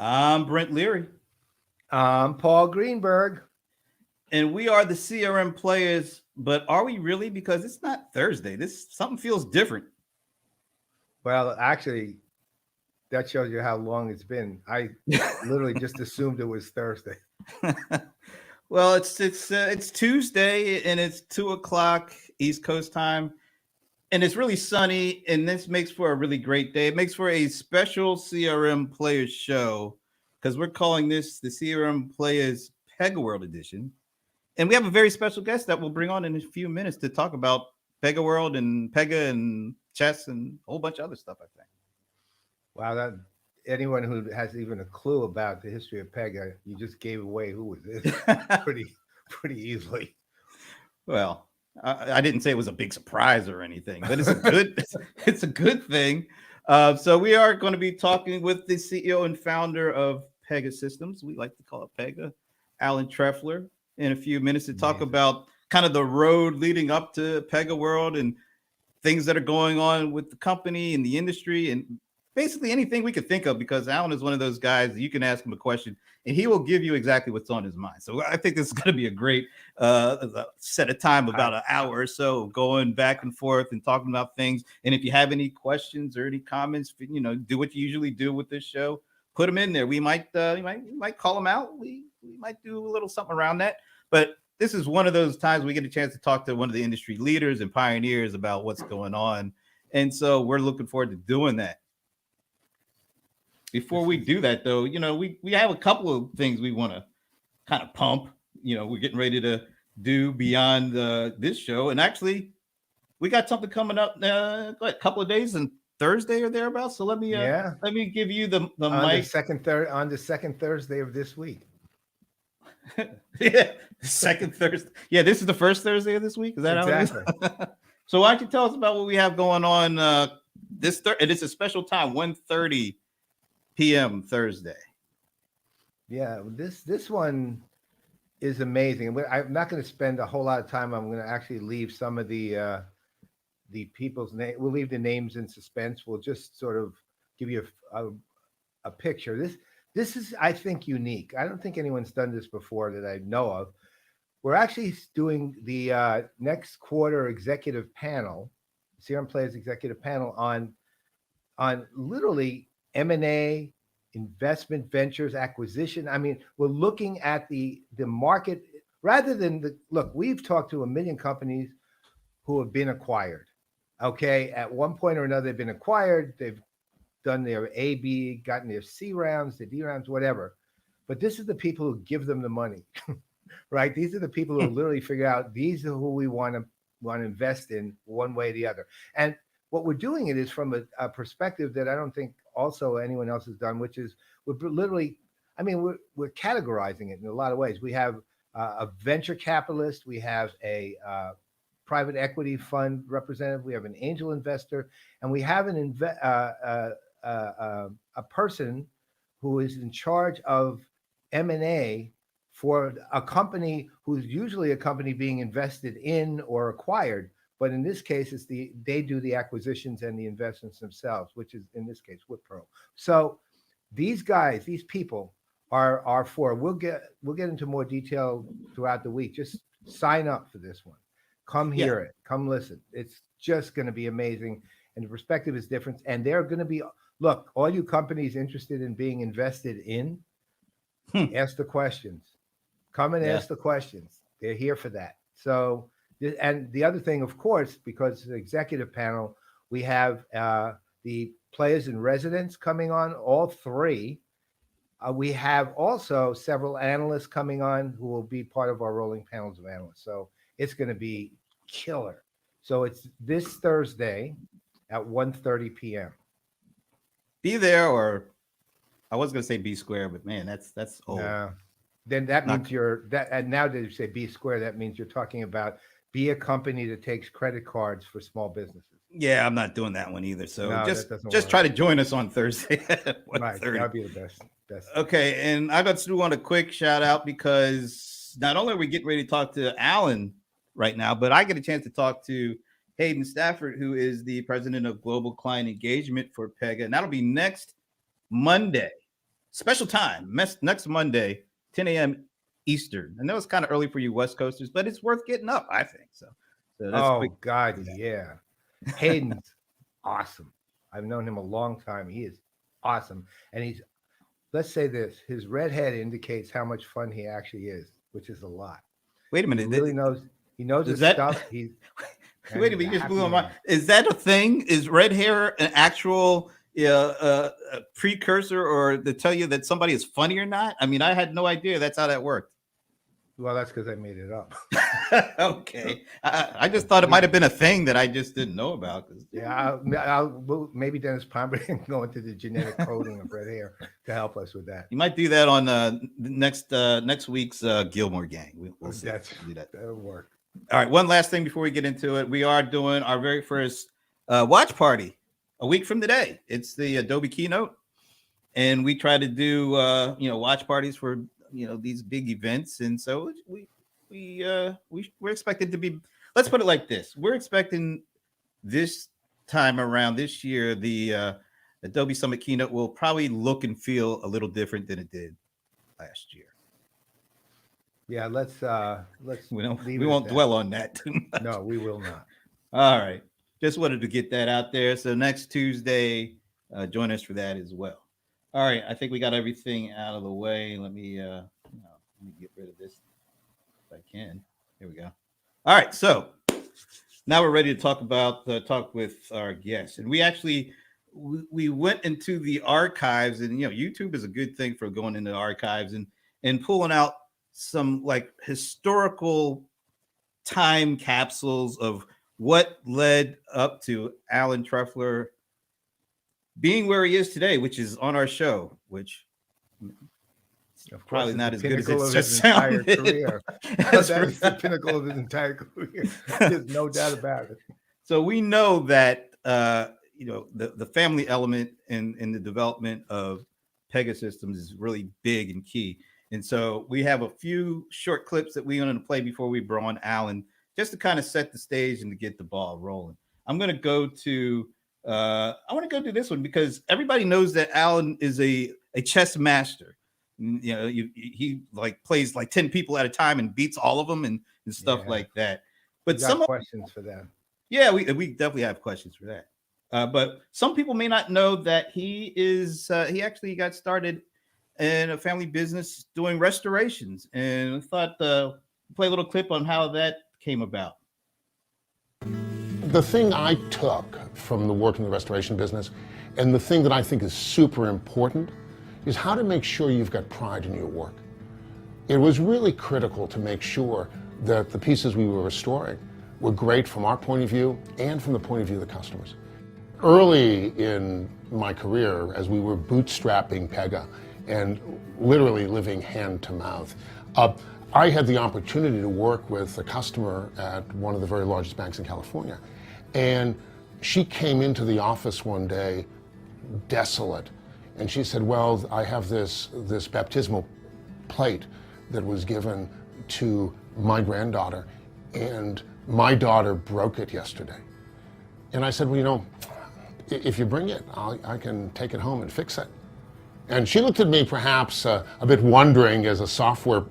I'm Brent Leary, I'm Paul Greenberg. and we are the CRM Players. But are we really? Because it's not Thursday. This something feels different. Well, actually, that shows you how long it's been. I literally just assumed it was Thursday. Well, it's Tuesday, and it's 2 o'clock East Coast time, and it's really sunny, and this makes for a really great day. It makes for a special CRM Players show because we're calling this the CRM Players PegaWorld edition. And we have a very special guest that we'll bring on in a few minutes to talk about PegaWorld and Pega and chess and a whole bunch of other stuff, I think. Wow, that anyone who has even a clue about the history of Pega, you just gave away who was this pretty pretty easily. Well, I didn't say it was a big surprise or anything, but it's a good it's a good thing. So we are going to be talking with the CEO and founder of Pegasystems. We like to call it Pega, Alan Trefler, in a few minutes to talk Amazing. about kind of the road leading up to Pega World and things that are going on with the company and the industry and basically anything we could think of, because Alan is one of those guys that you can ask him a question and he will give you exactly what's on his mind. So I think this is going to be a great set of time, about an hour or so, going back and forth and talking about things. And if you have any questions or any comments, do what you usually do with this show. Put them in there. We might call them out. We might do a little something around that. But this is one of those times we get a chance to talk to one of the industry leaders and pioneers about what's going on. And so we're looking forward to doing that. Before we do that, though, we have a couple of things we want to kind of pump. We're getting ready to do beyond this show. And actually, we got something coming up a couple of days and Thursday or thereabouts. So let Yeah, me give you the on mic. the second Thursday of this week. Yeah, second Thursday. Yeah, this is the first Thursday of this week. Is that Exactly. how it is? So why don't you tell us about what we have going on this and it's a special time, 1:30 p.m. Thursday. Yeah, this one is amazing. I'm not going to spend a whole lot of time. I'm going to actually leave some of the people's name. We'll leave the names in suspense. We'll just sort of give you a picture. This is, I think, unique. I don't think anyone's done this before that I know of. We're actually doing the next quarter executive panel, CRM Playaz executive panel on literally M&A, investment, ventures, acquisition. I mean, we're looking at the market rather than look. We've talked to a million companies who have been acquired. Okay, at one point or another, they've been acquired. They've done their A, B, gotten their C rounds, their D rounds, whatever. But this is the people who give them the money, right? These are the people who literally figure out these are who we want to invest in one way or the other. And what we're doing it is from a perspective that I don't think also anyone else has done, which is we're literally, I mean, we're categorizing it in a lot of ways. We have a venture capitalist, we have a private equity fund representative, we have an angel investor, and we have a person who is in charge of M&A for a company who's usually a company being invested in or acquired. But in this case, they do the acquisitions and the investments themselves, which is in this case Wipro. So these guys, these people are for. We'll get into more detail throughout the week. Just sign up for this one. Come hear it. Come listen. It's just going to be amazing, and the perspective is different. And they're going to be look. All you companies interested in being invested in, ask the questions. Come and ask the questions. They're here for that. So. And the other thing, of course, because it's an executive panel, we have the players in residence coming on, all three. We have also several analysts coming on who will be part of our rolling panels of analysts. So it's going to be killer. So it's this Thursday at 1:30 p.m. Be there, or I was going to say B square, but man, that's old. Then that means and now that you say B square, that means you're talking about be a company that takes credit cards for small businesses. Yeah, I'm not doing that one either. So No, just try to join us on Thursday at 1:30. Right, that would be the best. Okay, and I got to want a quick shout out because not only are we getting ready to talk to Alan right now, but I get a chance to talk to Hayden Stafford, who is the president of Global Client Engagement for Pega, and that'll be next Monday. special time next Monday, 10 a.m. Eastern. I know it's kind of early for you West Coasters, but it's worth getting up, I think. So that's quick. Oh God, yeah. Hayden's awesome. I've known him a long time. He is awesome. And he's, let's say this, his red head indicates how much fun he actually is, which is a lot. Wait a He minute. really knows, he knows Is his that stuff. He's wait a he's minute, you just happy blew my mind. man. Is that a thing? Is red hair an actual precursor or to tell you that somebody is funny or not? I mean, I had no idea that's how that worked. Well, that's because I made it up. Okay. I just thought it might have been a thing that I just didn't know about. Yeah, maybe Dennis Palmer can go into the genetic coding of red hair to help us with that. You might do that on next week's Gilmore Gang. We'll see. Do that. That'll work. All right. One last thing before we get into it. We are doing our very first watch party a week from today. It's the Adobe keynote. And we try to do watch parties for these big events, and so we're expected to be. Let's put it like this: we're expecting this time around this year the Adobe Summit keynote will probably look and feel a little different than it did last year. Yeah, let's we won't dwell on that too much. No, we will not. All right, just wanted to get that out there. So next Tuesday, join us for that as well. All right, I think we got everything out of the way. Let me get rid of this if I can. Here we go. All right, so now we're ready to talk with our guests, and we went into the archives, and YouTube is a good thing for going into the archives and pulling out some like historical time capsules of what led up to Alan Trefler being where he is today, which is on our show, which of probably course, not as good as it's just entire sounded. career. That's the pinnacle of his entire career. There's no doubt about it. So we know that the family element in the development of Pegasystems is really big and key. And so we have a few short clips that we want to play before we bring on Alan, just to kind of set the stage and to get the ball rolling. I'm going to go to I want to go to this one because everybody knows that Alan is a chess master. He like plays like 10 people at a time and beats all of them and stuff like that. But some questions for them. Yeah, we definitely have questions for that. But some people may not know that he actually got started in a family business doing restorations, and I thought play a little clip on how that came about. The thing I took from the work in the restoration business, and the thing that I think is super important, is how to make sure you've got pride in your work. It was really critical to make sure that the pieces we were restoring were great from our point of view and from the point of view of the customers. Early in my career, as we were bootstrapping Pega and literally living hand to mouth, I had the opportunity to work with a customer at one of the very largest banks in California. And she came into the office one day desolate. And she said, well, I have this baptismal plate that was given to my granddaughter, and my daughter broke it yesterday. And I said, well, if you bring it, I can take it home and fix it. And she looked at me perhaps a bit wondering as a software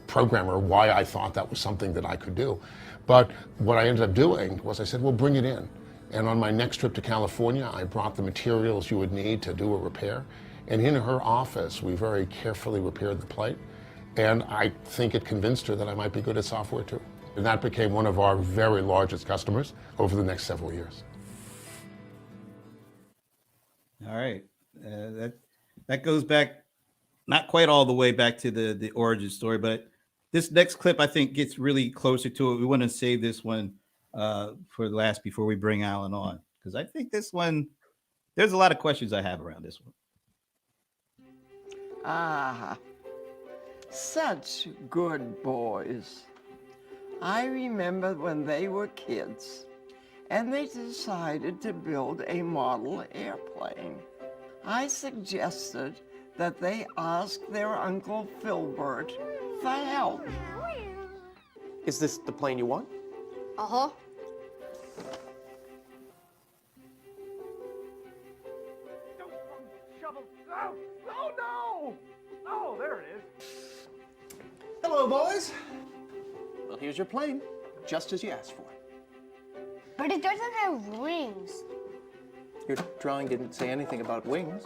programmer why I thought that was something that I could do. But what I ended up doing was I said, well, bring it in. And on my next trip to California, I brought the materials you would need to do a repair. And in her office, we very carefully repaired the plate. And I think it convinced her that I might be good at software too. And that became one of our very largest customers over the next several years. All right. That goes back, not quite all the way back to the origin story, but this next clip, I think, gets really closer to it. We want to save this one for the last before we bring Alan on, because I think this one, there's a lot of questions I have around this one. Ah, such good boys. I remember when they were kids and they decided to build a model airplane. I suggested that they ask their Uncle Filbert for help. Is this the plane you want? Uh-huh. Oh no! Oh, there it is. Hello, boys. Well, here's your plane, just as you asked for. But it doesn't have wings. Your drawing didn't say anything about wings.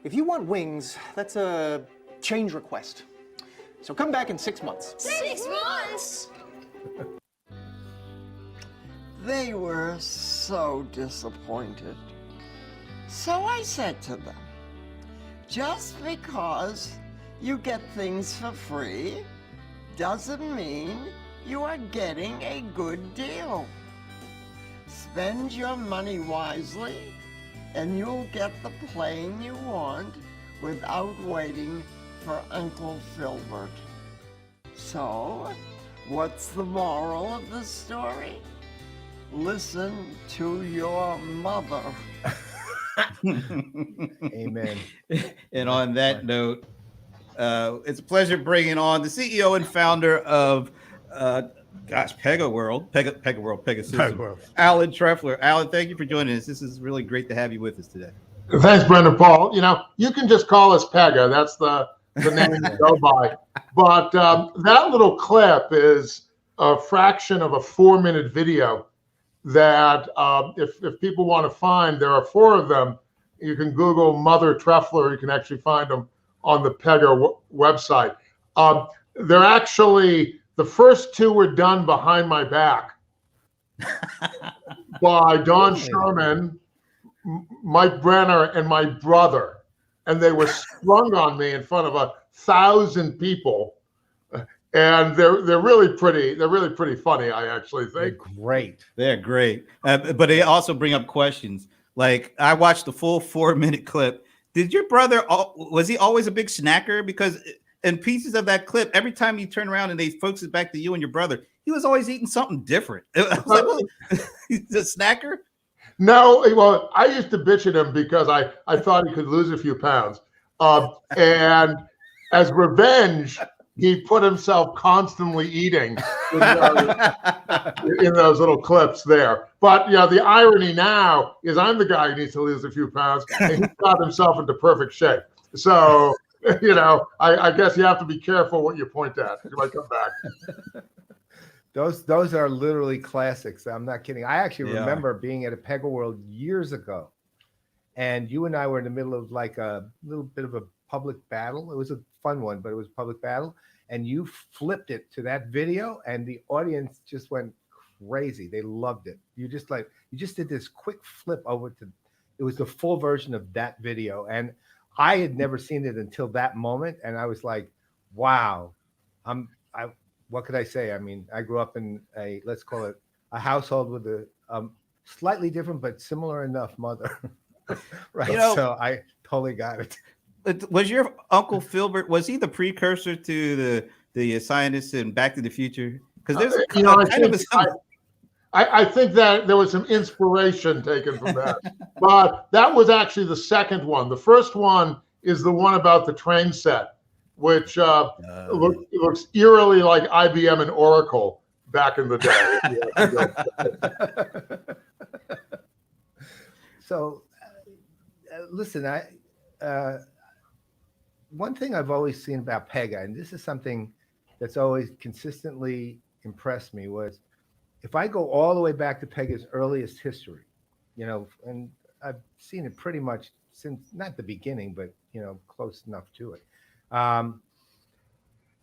If you want wings, that's a change request. So come back in 6 months. 6 months? They were so disappointed. So I said to them, just because you get things for free doesn't mean you are getting a good deal. Spend your money wisely and you'll get the plane you want without waiting for Uncle Filbert. So, what's the moral of the story? Listen to your mother. Amen. And on that note, it's a pleasure bringing on the CEO and founder of, PegaWorld, Pegasystems, Alan Trefler. Alan, thank you for joining us. This is really great to have you with us today. Thanks, Brendan Paul. You know, you can just call us Pega. That's the name you go by. But that little clip is a fraction of a 4-minute video that if people want to find, there are 4 of them. You can Google Mother Trefler. You can actually find them on the Pega website. They're actually, the first 2 were done behind my back by Don Sherman, Mike Brenner, and my brother. And they were sprung on me in front of 1,000 people. And they're really pretty funny, I actually think. They're great. But they also bring up questions. Like, I watched the full 4-minute clip. Did your brother, was he always a big snacker? Because in pieces of that clip, every time you turn around and they focus it back to you and your brother, he was always eating something different. I was like, well, he's a snacker? No, well, I used to bitch at him because I thought he could lose a few pounds. And as revenge, he put himself constantly eating in those little clips there. But the irony now is I'm the guy who needs to lose a few pounds, and he got himself into perfect shape. So, I guess you have to be careful what you point at. You might come back. Those are literally classics. I'm not kidding. I actually remember being at a PegaWorld years ago, and you and I were in the middle of like a little bit of a public battle. It was a fun one, but it was a public battle. And you flipped it to that video, and the audience just went crazy. They loved it. You just did this quick flip over to, it was the full version of that video. And I had never seen it until that moment. And I was like, wow, what could I say? I mean, I grew up in let's call it a household with a slightly different, but similar enough mother. Right. So I totally got it. Was your Uncle Filbert, was he the precursor to the scientists in Back to the Future? Because there's I think that there was some inspiration taken from that. But that was actually the second one. The first one is the one about the train set, which looks eerily like IBM and Oracle back in the day. So, listen, one thing I've always seen about Pega, and this is something that's always consistently impressed me, was if I go all the way back to Pega's earliest history, and I've seen it pretty much since, not the beginning, but, close enough to it.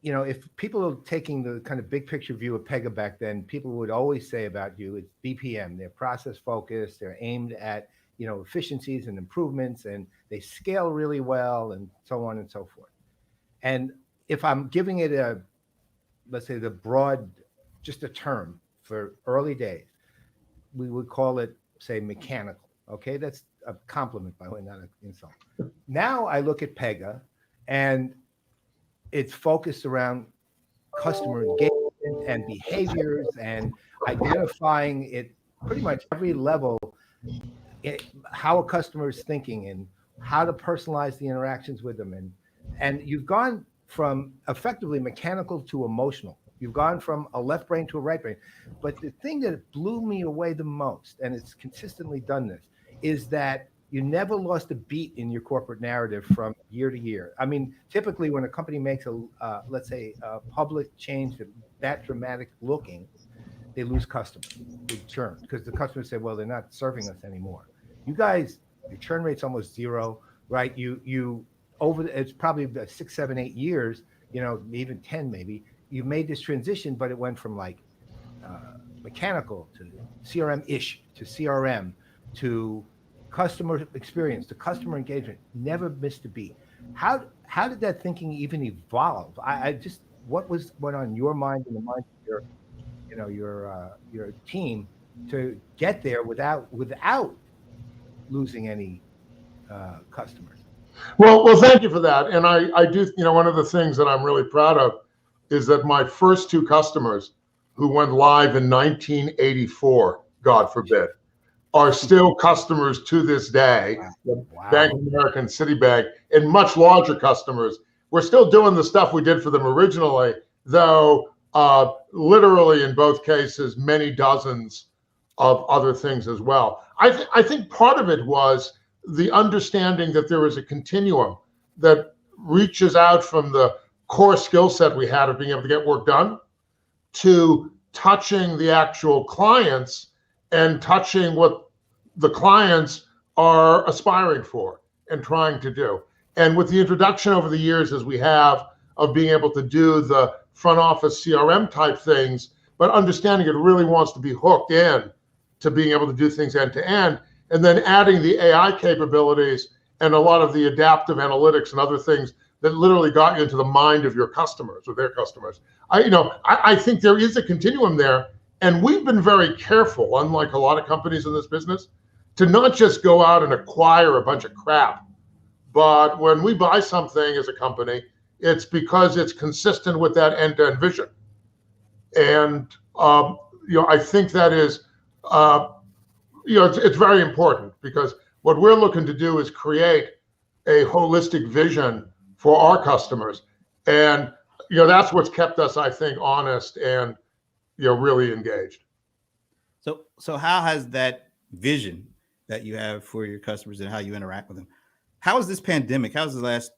If people are taking the kind of big picture view of Pega back then, people would always say about you, it's BPM. They're process focused. They're aimed at, efficiencies and improvements, and they scale really well, and so on and so forth. And if I'm giving it let's say the broad, just a term for early days, we would call it, say, mechanical. Okay, that's a compliment, by the way, not an insult. Now I look at Pega, and it's focused around customer engagement and behaviors and identifying it pretty much every level, how a customer is thinking and how to personalize the interactions with them. And you've gone from effectively mechanical to emotional. You've gone from a left brain to a right brain. But the thing that blew me away the most, and it's consistently done this, is that you never lost a beat in your corporate narrative from year to year. I mean, typically when a company makes let's say a public change that dramatic looking, they lose customers, they churn, because the customers say, well, they're not serving us anymore. You guys, your churn rate's almost zero, right? It's probably 6, 7, 8 years, even 10 maybe. You made this transition, but it went from like mechanical to CRM-ish to CRM to customer experience to customer engagement. Never missed a beat. How did that thinking even evolve? I just, what went on your mind and the mind of your team to get there without losing any customers? Well, thank you for that. And I do, one of the things that I'm really proud of is that my first 2 customers who went live in 1984, God forbid, are still customers to this day. Wow. Bank of America and Citibank, and much larger customers. We're still doing the stuff we did for them originally, though literally in both cases, many dozens of other things as well. I think part of it was the understanding that there is a continuum that reaches out from the core skill set we had of being able to get work done to touching the actual clients and touching what the clients are aspiring for and trying to do. And with the introduction over the years, as we have, of being able to do the front office CRM type things, but understanding it really wants to be hooked in to being able to do things end to end, and then adding the AI capabilities and a lot of the adaptive analytics and other things that literally got you into the mind of your customers or their customers. I think there is a continuum there, and we've been very careful, unlike a lot of companies in this business, to not just go out and acquire a bunch of crap, but when we buy something as a company, it's because it's consistent with that end-to-end vision. And I think that is, it's very important, because what we're looking to do is create a holistic vision for our customers, and that's what's kept us, I think, honest and really engaged. So how has that vision that you have for your customers and how you interact with them, how has this pandemic, how has the last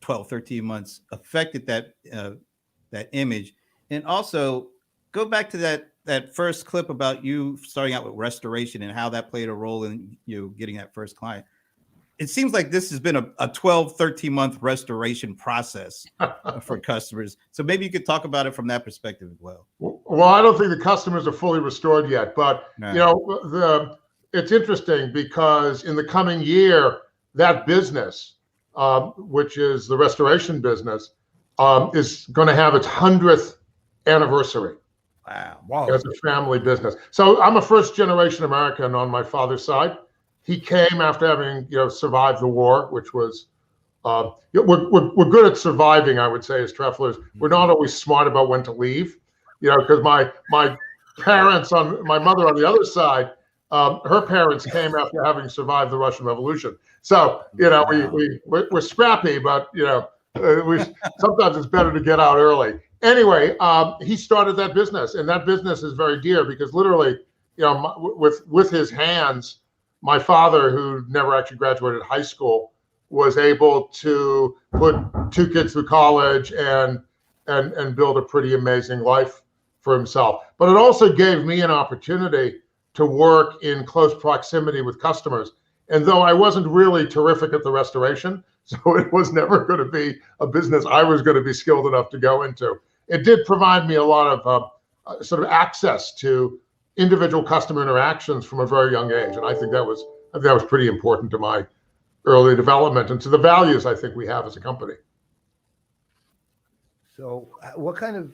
12, 13 months affected that image? And also go back to that first clip about you starting out with restoration and how that played a role in getting that first client. It seems like this has been a 12, 13-month restoration process for customers. So maybe you could talk about it from that perspective as well. Well, I don't think the customers are fully restored yet, but it's interesting because in the coming year, that business, which is the restoration business, is going to have its 100th anniversary. Wow. As a family business. So I'm a first-generation American on my father's side. He came after having survived the war, which was we're good at surviving, I would say, as Treflers. We're not always smart about when to leave, because my parents on my mother on the other side, her parents came after having survived the Russian Revolution. So we're scrappy, but sometimes it's better to get out early. Anyway, he started that business, and that business is very dear because literally, with his hands, my father, who never actually graduated high school, was able to put 2 kids through college and build a pretty amazing life for himself. But it also gave me an opportunity to work in close proximity with customers. And though I wasn't really terrific at the restoration, so it was never going to be a business I was going to be skilled enough to go into, it did provide me a lot of sort of access to individual customer interactions from a very young age. And I think that was pretty important to my early development and to the values I think we have as a company. So what kind of,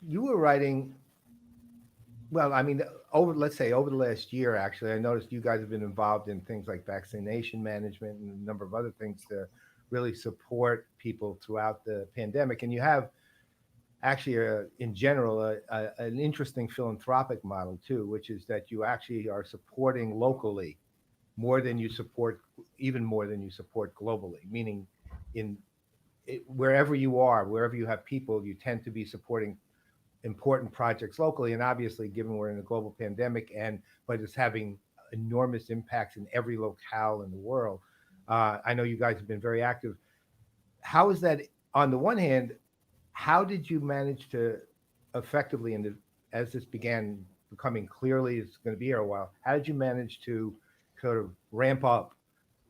you were writing, well, I mean, over the last year, actually, I noticed you guys have been involved in things like vaccination management and a number of other things to really support people throughout the pandemic. And you have actually, in general, an interesting philanthropic model too, which is that you actually are supporting locally more than you support globally. Meaning, wherever you are, wherever you have people, you tend to be supporting important projects locally. And obviously, given we're in a global pandemic, but it's having enormous impacts in every locale in the world. I know you guys have been very active. How is that, on the one hand, how did you manage to effectively, and as this began becoming clearly it's going to be here a while, how did you manage to sort of ramp up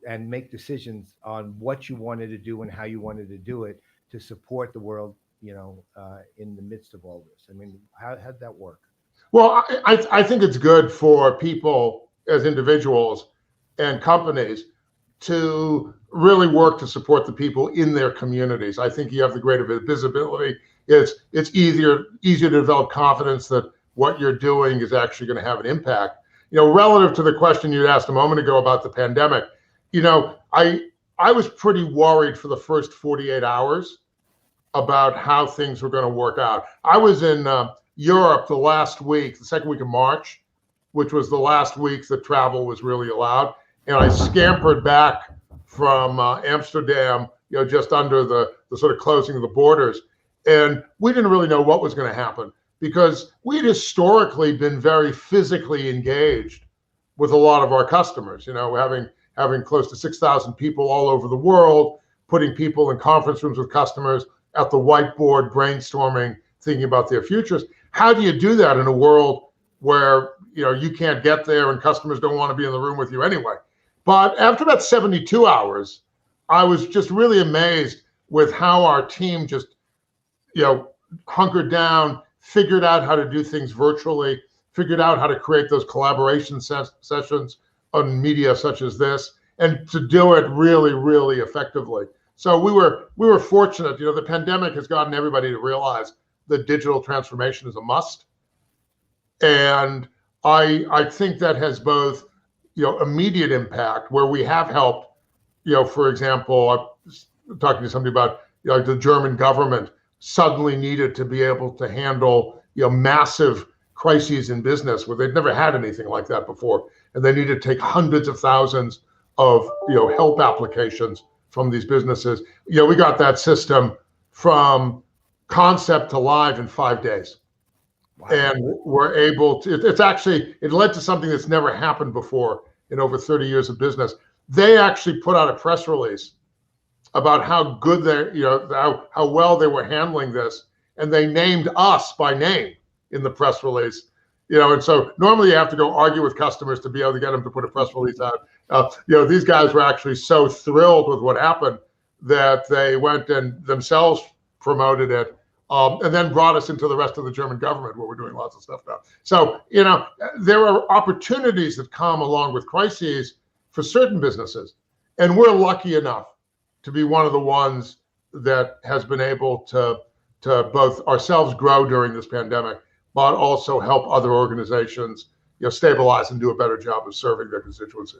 and make decisions on what you wanted to do and how you wanted to do it to support the world, in the midst of all this? I mean, how'd that work? Well, I think it's good for people as individuals and companies to really work to support the people in their communities. I think you have the greater visibility. It's easier to develop confidence that what you're doing is actually going to have an impact. Relative to the question you asked a moment ago about the pandemic, I was pretty worried for the first 48 hours about how things were going to work out. I was in Europe the second week of March, which was the last week that travel was really allowed. And I scampered back from Amsterdam, just under the sort of closing of the borders. And we didn't really know what was going to happen because we'd historically been very physically engaged with a lot of our customers, having close to 6,000 people all over the world, putting people in conference rooms with customers at the whiteboard, brainstorming, thinking about their futures. How do you do that in a world where you can't get there and customers don't want to be in the room with you anyway? But after about 72 hours, I was just really amazed with how our team just, hunkered down, figured out how to do things virtually, figured out how to create those collaboration sessions on media such as this, and to do it really, really effectively. So we were fortunate. The pandemic has gotten everybody to realize that digital transformation is a must. And I think that has both, immediate impact where we have helped, for example, I was talking to somebody about, the German government suddenly needed to be able to handle, massive crises in business where they'd never had anything like that before. And they needed to take hundreds of thousands of, help applications from these businesses. We got that system from concept to live in 5 days. Wow. And we're able to, it led to something that's never happened before in over 30 years of business. They actually put out a press release about how good how well they were handling this. And they named us by name in the press release. And so normally you have to go argue with customers to be able to get them to put a press release out. These guys were actually so thrilled with what happened that they went and themselves promoted it. And then brought us into the rest of the German government where we're doing lots of stuff now. So, there are opportunities that come along with crises for certain businesses. And we're lucky enough to be one of the ones that has been able to both ourselves grow during this pandemic, but also help other organizations, stabilize and do a better job of serving their constituency.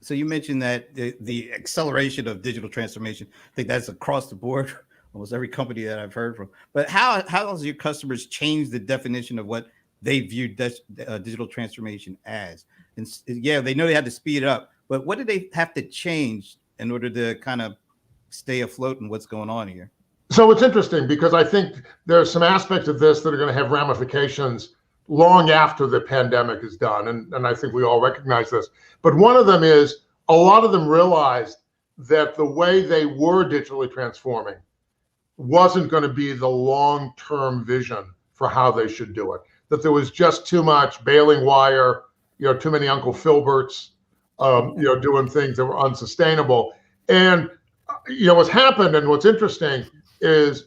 So you mentioned that the acceleration of digital transformation, I think that's across the board, almost every company that I've heard from. But how has your customers changed the definition of what they view digital transformation as? And yeah, they know they had to speed it up, but what did they have to change in order to kind of stay afloat in what's going on here? So it's interesting because I think there are some aspects of this that are going to have ramifications long after the pandemic is done. And I think we all recognize this. But one of them is a lot of them realized that the way they were digitally transforming wasn't going to be the long-term vision for how they should do it. That there was just too much bailing wire, too many Uncle Filberts, doing things that were unsustainable. And, what's happened and what's interesting is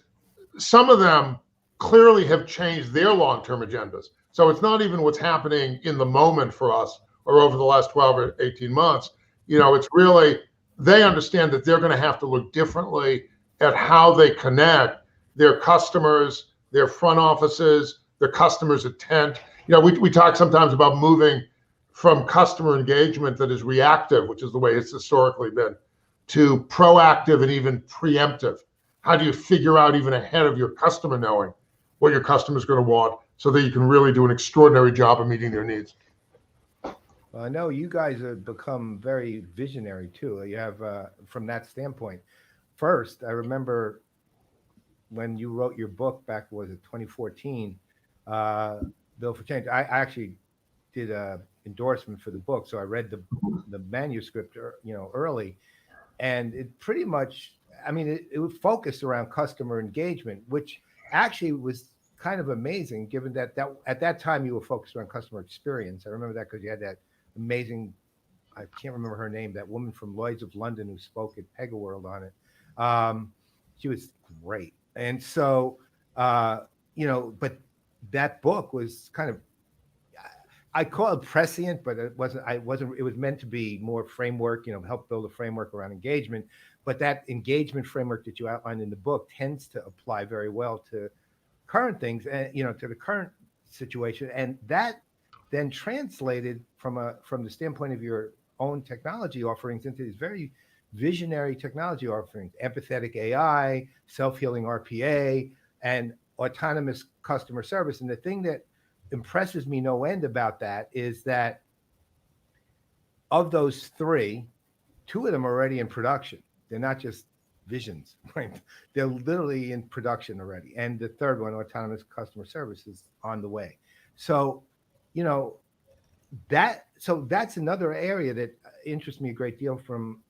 some of them clearly have changed their long-term agendas. So it's not even what's happening in the moment for us or over the last 12 or 18 months. It's really, they understand that they're going to have to look differently at how they connect their customers, their front offices, their customers' intent. We talk sometimes about moving from customer engagement that is reactive, which is the way it's historically been, to proactive and even preemptive. How do you figure out even ahead of your customer knowing what your customer is going to want so that you can really do an extraordinary job of meeting their needs? Well, I know you guys have become very visionary too. You have, from that standpoint. First, I remember when you wrote your book back, was it 2014, Bill for Change? I actually did a endorsement for the book, so I read the manuscript, early, and it pretty much, I mean, it was focused around customer engagement, which actually was kind of amazing, given that at that time you were focused around customer experience. I remember that because you had that amazing, I can't remember her name, that woman from Lloyd's of London who spoke at PegaWorld on it. She was great, and so but that book was kind of, I call it prescient, but it wasn't. It was meant to be more framework, help build a framework around engagement. But that engagement framework that you outlined in the book tends to apply very well to current things, and to the current situation, and that then translated from the standpoint of your own technology offerings into these very visionary technology offerings: empathetic AI, self-healing RPA, and autonomous customer service. And the thing that impresses me no end about that is that of those three, two of them are already in production. They're not just visions, right? They're literally in production already. And the third one, autonomous customer service, is on the way. So, that's another area that interests me a great deal from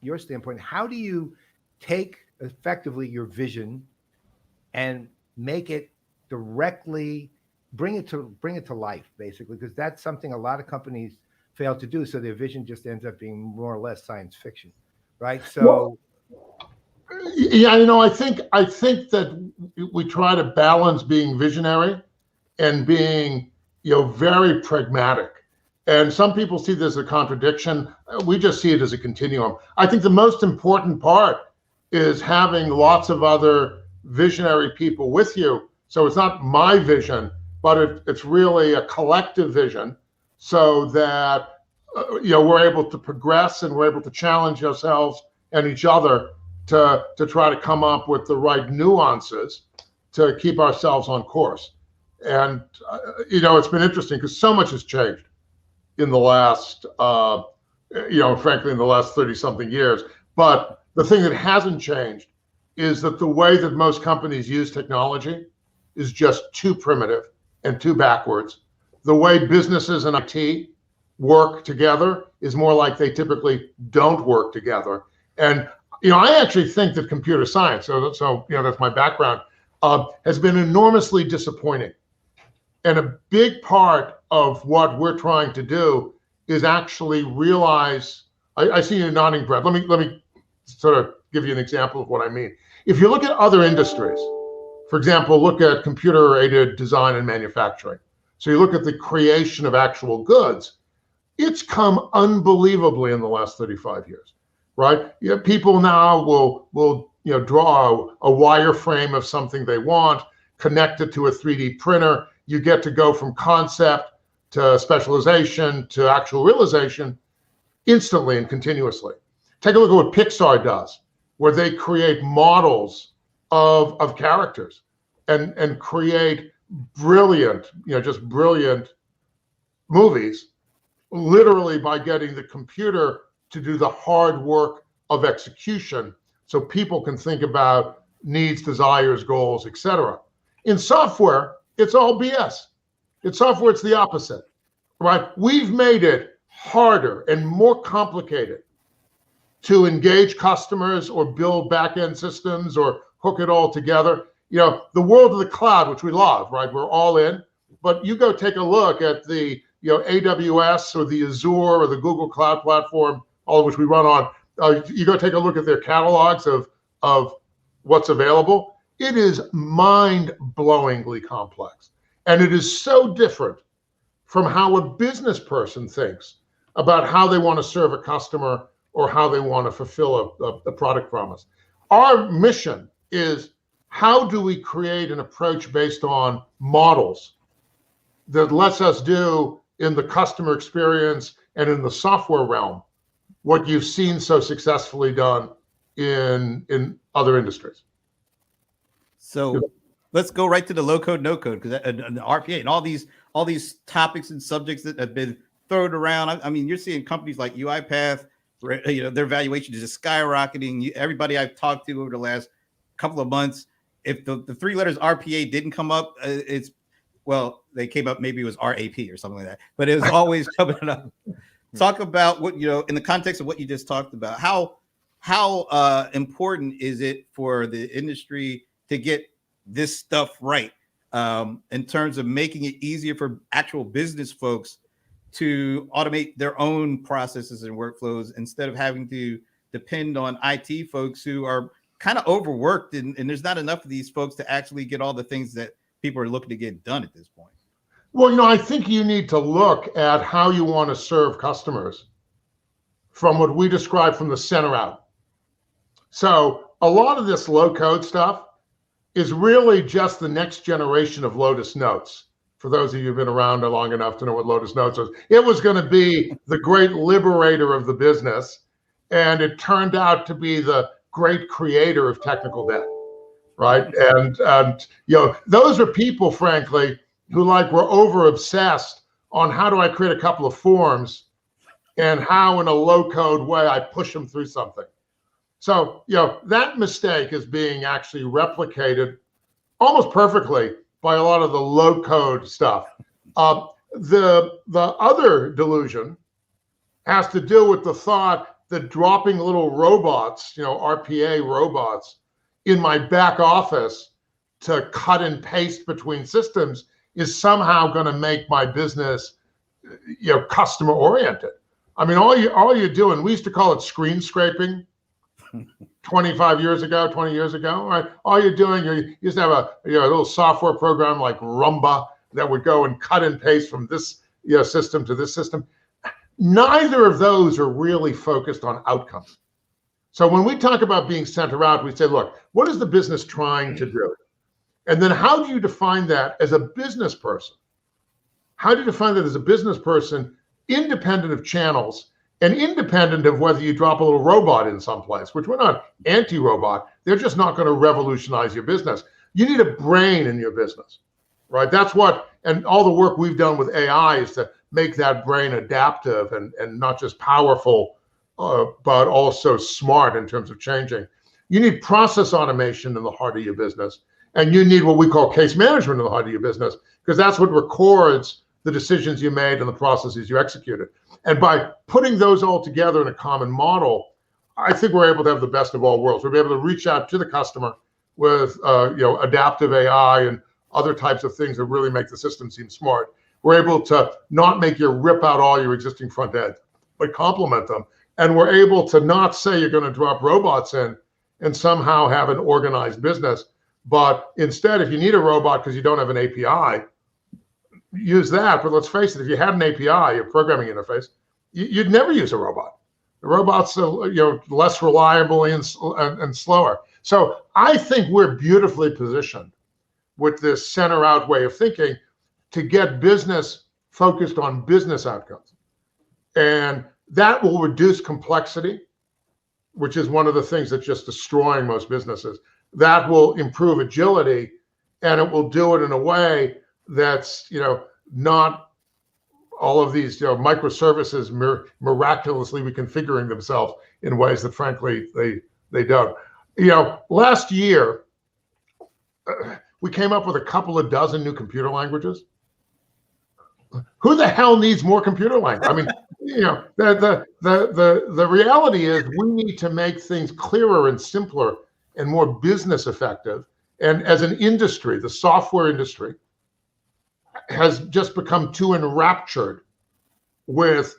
your standpoint. How do you take effectively your vision and make it directly, bring it to life, basically, because that's something a lot of companies fail to do. So their vision just ends up being more or less science fiction, right? So, yeah, I think that we try to balance being visionary and being, very pragmatic. And some people see this as a contradiction. We just see it as a continuum. I think the most important part is having lots of other visionary people with you. So it's not my vision, but it's really a collective vision, so that we're able to progress and we're able to challenge ourselves and each other to try to come up with the right nuances to keep ourselves on course. And it's been interesting because so much has changed in the last, frankly, in the last 30 something years. But the thing that hasn't changed is that the way that most companies use technology is just too primitive and too backwards. The way businesses and IT work together is more like they typically don't work together. And I actually think that computer science, so that's my background, has been enormously disappointing. And a big part of what we're trying to do is actually realize. I see you nodding, Brett. Let me sort of give you an example of what I mean. If you look at other industries, for example, look at computer-aided design and manufacturing. So you look at the creation of actual goods. It's come unbelievably in the last 35 years, right? People now will draw a wireframe of something they want, connect it to a 3D printer. You get to go from concept to specialization to actual realization instantly and continuously. Take a look at what Pixar does, where they create models of characters and create brilliant, just brilliant movies, literally by getting the computer to do the hard work of execution, so people can think about needs, desires, goals, etc. In software, it's all BS. In software, it's the opposite, right? We've made it harder and more complicated to engage customers or build back-end systems or hook it all together. The world of the cloud, which we love, right? We're all in, but you go take a look at the AWS or the Azure or the Google Cloud Platform, all of which we run on. You go take a look at their catalogs of what's available. It is mind-blowingly complex. And it is so different from how a business person thinks about how they want to serve a customer or how they want to fulfill a product promise. Our mission is, how do we create an approach based on models that lets us do in the customer experience and in the software realm what you've seen so successfully done in other industries? So let's go right to the low code, no code, because the RPA and all these topics and subjects that have been thrown around. I mean, you're seeing companies like UiPath, their valuation is just skyrocketing. Everybody I've talked to over the last couple of months, if the three letters RPA didn't come up, it's well, they came up, maybe it was RAP or something like that, but it was always coming up. Talk about what, in the context of what you just talked about, how important is it for the industry to get this stuff right, in terms of making it easier for actual business folks to automate their own processes and workflows instead of having to depend on IT folks who are kind of overworked, and there's not enough of these folks to actually get all the things that people are looking to get done at this point. Well, I think you need to look at how you want to serve customers from what we describe from the center out. So a lot of this low code stuff is really just the next generation of Lotus Notes. For those of you who've been around long enough to know what Lotus Notes is, it was going to be the great liberator of the business, and it turned out to be the great creator of technical debt, right? And those are people, frankly, who were over obsessed on how do I create a couple of forms and how in a low code way I push them through something. So, that mistake is being actually replicated almost perfectly by a lot of the low code stuff. The other delusion has to do with the thought that dropping little robots, RPA robots in my back office to cut and paste between systems is somehow going to make my business, customer oriented. I mean, all you're doing, we used to call it screen scraping 20 years ago, right? All you're doing, you used to have a little software program like Rumba that would go and cut and paste from this system to this system. Neither of those are really focused on outcomes. So when we talk about being center out, we say, look, what is the business trying to do? And then how do you define that as a business person? How do you define that as a business person, independent of channels and independent of whether you drop a little robot in someplace, which we're not anti-robot, they're just not going to revolutionize your business. You need a brain in your business, right? That's what, and all the work we've done with AI is to make that brain adaptive and not just powerful, but also smart in terms of changing. You need process automation in the heart of your business. And you need what we call case management in the heart of your business, because that's what records the decisions you made and the processes you executed. And by putting those all together in a common model, I think we're able to have the best of all worlds. We'll be able to reach out to the customer with adaptive AI and other types of things that really make the system seem smart. We're able to not make you rip out all your existing front end, but complement them. And we're able to not say you're going to drop robots in and somehow have an organized business. But instead, if you need a robot because you don't have an API, use that. But let's face it, if you had an API, a programming interface, you'd never use a robot. The robot's less reliable and slower. So I think we're beautifully positioned with this center out way of thinking to get business focused on business outcomes. And that will reduce complexity, which is one of the things that's just destroying most businesses. That will improve agility, and it will do it in a way that's, not all of these, microservices miraculously reconfiguring themselves in ways that, frankly, they don't. Last year, we came up with a couple of dozen new computer languages. Who the hell needs more computer language? I mean, the reality is we need to make things clearer and simpler and more business effective. And as an industry, the software industry has just become too enraptured with,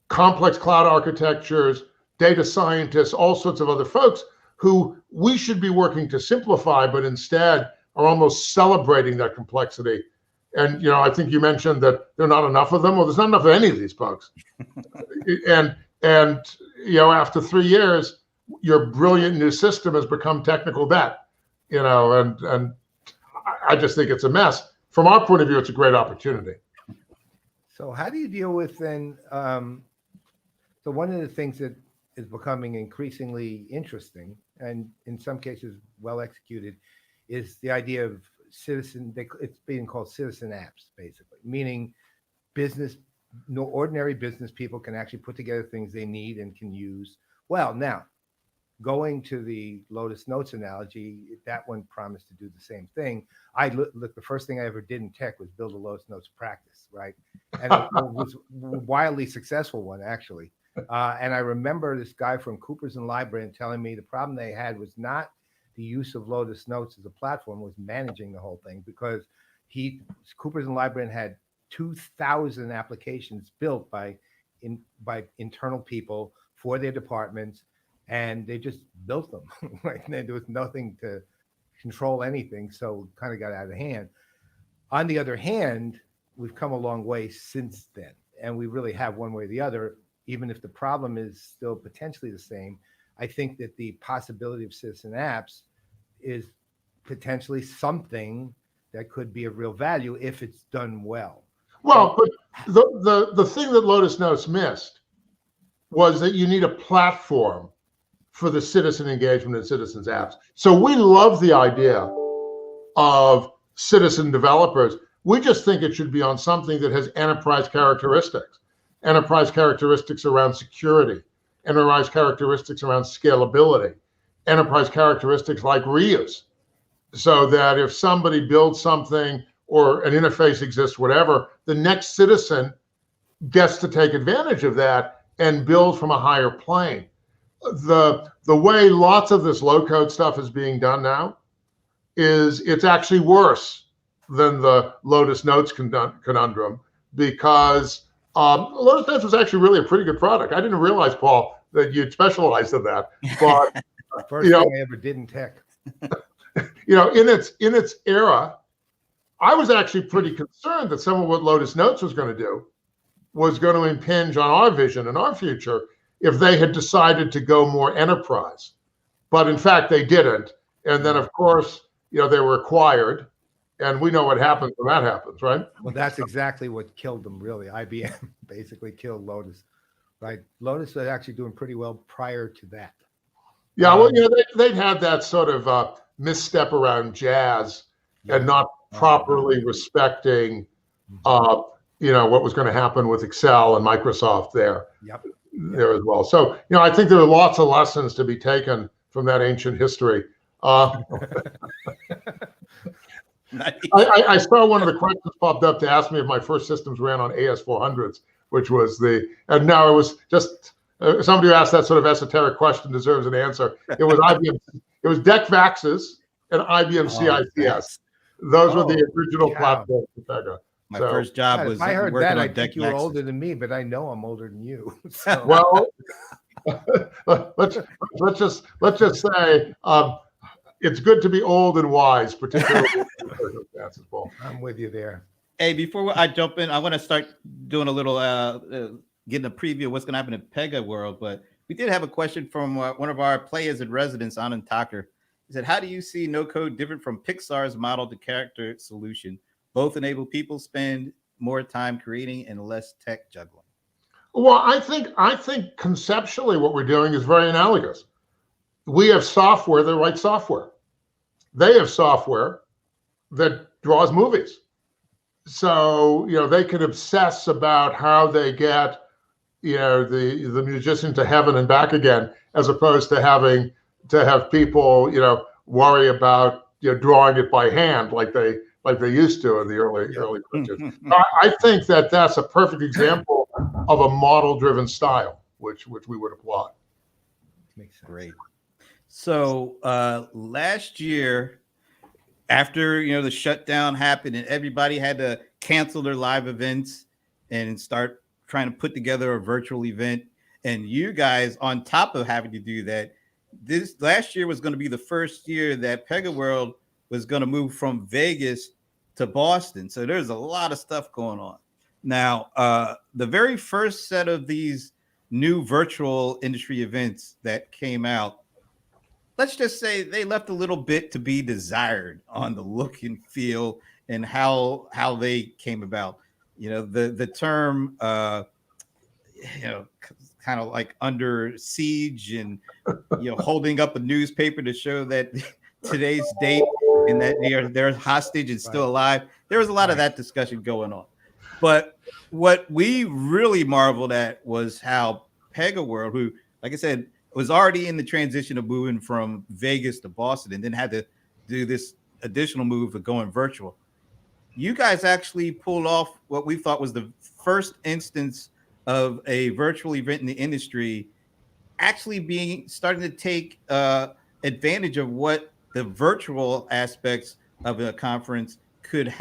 complex cloud architectures, data scientists, all sorts of other folks who we should be working to simplify, but instead are almost celebrating that complexity. And, I think you mentioned that there are not enough of them. Well, there's not enough of any of these folks. and after 3 years, your brilliant new system has become technical debt, and I just think it's a mess. From our point of view, it's a great opportunity. So how do you deal with then? So one of the things that is becoming increasingly interesting, and in some cases well executed, is the idea of it's being called citizen apps, basically, meaning ordinary business people can actually put together things they need and can use. Well, now going to the Lotus Notes analogy, that one promised to do the same thing. Look, the first thing I ever did in tech was build a Lotus Notes practice, right? And it was a wildly successful one, actually. And I remember this guy from Coopers and Lybrand telling me the problem they had was not the use of Lotus Notes as a platform, was managing the whole thing, because Coopers and Lybrand had 2,000 applications built by internal people for their departments, and they just built them. Like, there was nothing to control anything, so it kind of got out of hand. On the other hand, we've come a long way since then, and we really have, one way or the other, even if the problem is still potentially the same. I think that the possibility of citizen apps is potentially something that could be of real value if it's done well. Well, but the thing that Lotus Notes missed was that you need a platform for the citizen engagement and citizens apps. So we love the idea of citizen developers. We just think it should be on something that has enterprise characteristics around security, enterprise characteristics around scalability, enterprise characteristics like reuse, so that if somebody builds something or an interface exists, whatever, the next citizen gets to take advantage of that and build from a higher plane. The way lots of this low-code stuff is being done now is it's actually worse than the Lotus Notes conundrum, because Lotus Notes was actually really a pretty good product. I didn't realize, Paul, that you'd specialized in that. But First thing I ever did in tech. In its era, I was actually pretty concerned that some of what Lotus Notes was going to do was going to impinge on our vision and our future if they had decided to go more enterprise. But in fact, they didn't. And then, of course, they were acquired. And we know what happens when that happens, right? Well, that's exactly what killed them, really. IBM basically killed Lotus, right? Lotus was actually doing pretty well prior to that. Yeah, well, they'd had that sort of misstep around jazz and not properly respecting, what was going to happen with Excel and Microsoft there as well. So, I think there are lots of lessons to be taken from that ancient history. I saw one of the questions popped up to ask me if my first systems ran on AS400s, which was and now it was just somebody who asked that sort of esoteric question deserves an answer. It was IBM, it was DEC VAXes and IBM CICS. Those were the original platforms for Pega. My first job was if I heard working that, on I think DEC you were VAXes. older than me, but I know I'm older than you. So. Well, let's just say it's good to be old and wise, particularly in circumstances, Paul. I'm with you there. Hey, before I jump in, I want to start doing a little getting a preview of what's going to happen in PegaWorld. But we did have a question from one of our players in residence, Alan Trefler. He said, "How do you see no code different from Pixar's model to character solution? Both enable people spend more time creating and less tech juggling." Well, I think conceptually what we're doing is very analogous. We have software that writes software. They have software that draws movies. So, they can obsess about how they get, the musician to heaven and back again, as opposed to having to have people, worry about, drawing it by hand like they used to in the early pictures. I think that that's a perfect example of a model-driven style, which we would apply. Makes sense. Great. So last year, after the shutdown happened and everybody had to cancel their live events and start trying to put together a virtual event, and you guys, on top of having to do that, this last year was going to be the first year that PegaWorld was going to move from Vegas to Boston. So there's a lot of stuff going on. Now, the very first set of these new virtual industry events that came out, let's just say they left a little bit to be desired on the look and feel and how they came about. The term, kind of like under siege and, holding up a newspaper to show that today's date and that they're hostage and still alive. There was a lot of that discussion going on. But what we really marveled at was how PegaWorld, who, like I said, was already in the transition of moving from Vegas to Boston, and then had to do this additional move of going virtual. You guys actually pulled off what we thought was the first instance of a virtual event in the industry actually being starting to take advantage of what the virtual aspects of a conference could